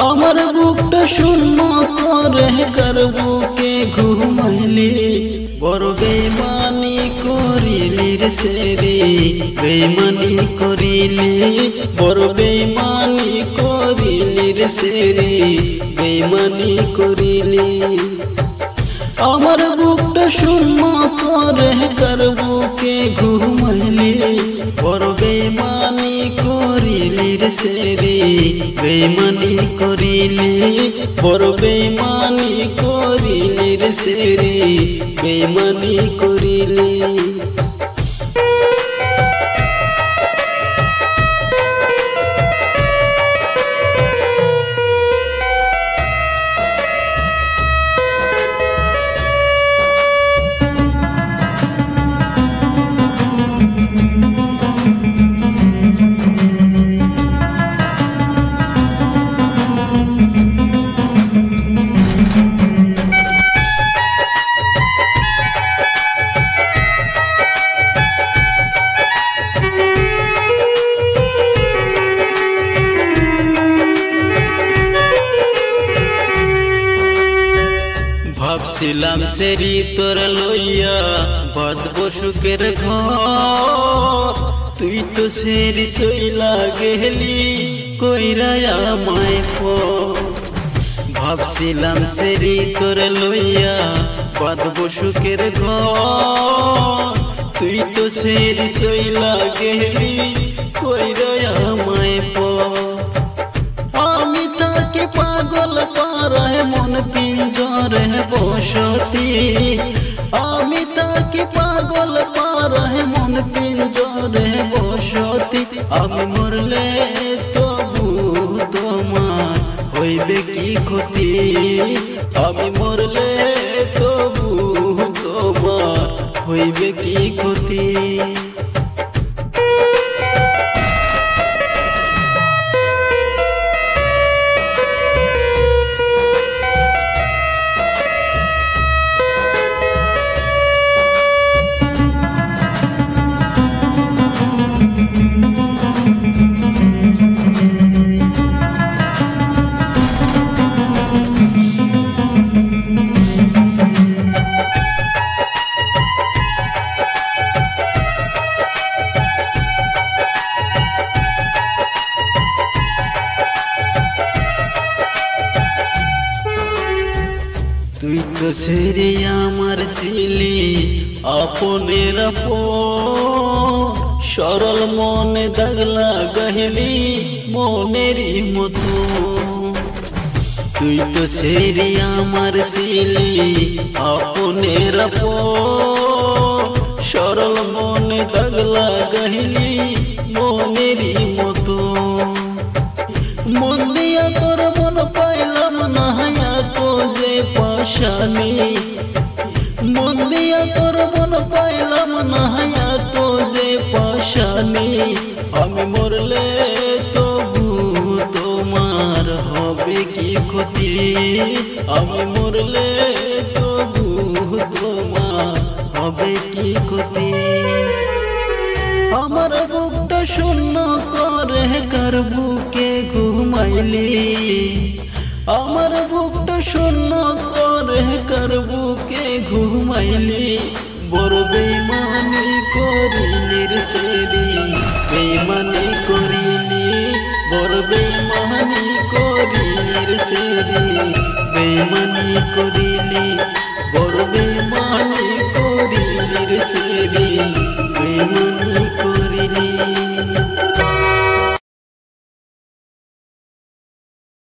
আমার বুকটা শূন্য করে বুকে ঘুমাইলি বড় বেইমানি করিলি রে সেরে বেইমানি করিলি বড় বেইমানি করিলি রে সেরে বেইমানি করিলি আমার বুকটা শূন্য করে বুকে ঘুমাইলি বড় বেইমানি করিলি রে সেরে বেইমানি করিলি বড় বেইমানি করিলি রে সেরে বেইমানি করিলি ভাবছিলাম সেরি তোর লইয়া বাঁধবো সুখের ঘর তুই তো সেরি সইলা গেলি কইরা আমায় ভাবছিলাম সেরি তোর লইয়া বাঁধবো সুখের ঘর তুই তো সেরি সইলা গেলি কইরা আমায় আমি তাকে পাগল পারায় মন পিঞ্জরে বসতি আমি তাকে পাগল পারায় মন পিঞ্জরে বসতি আমি মরলে তবু তোমার হইবে কি ক্ষতি আমি মরলে তবু তোমার হইবে কি ক্ষতি তুই তো সেরে আমার ছিলি আপনের সরল মনে দাগলা গাহিলি মনেরই মতো তুই তো সেরে আমার ছিলি আপনের সরল মনে দাগলা গাহিলি মনেরই মতো মন দিয়া তোর মন পাইলাম না তো যে পাশানি মন দিয়া তোর মন পাইলাম না তো যে পাশানি আমি মরলে তবু তোমার হবে কি ক্ষতি আমি মরলে তবু তোমার হবে কি ক্ষতি আমার বুকটা শূন্য করে বুকে ঘুমাইলি আমার বুকটা শূন্য করে বুকে ঘুমাইলি বড় বেইমানি করিলি রে সেরি বেইমানি করিলি বড় বেইমানি করিলি রে সেরি বেইমানি করিলি বড় বেইমানি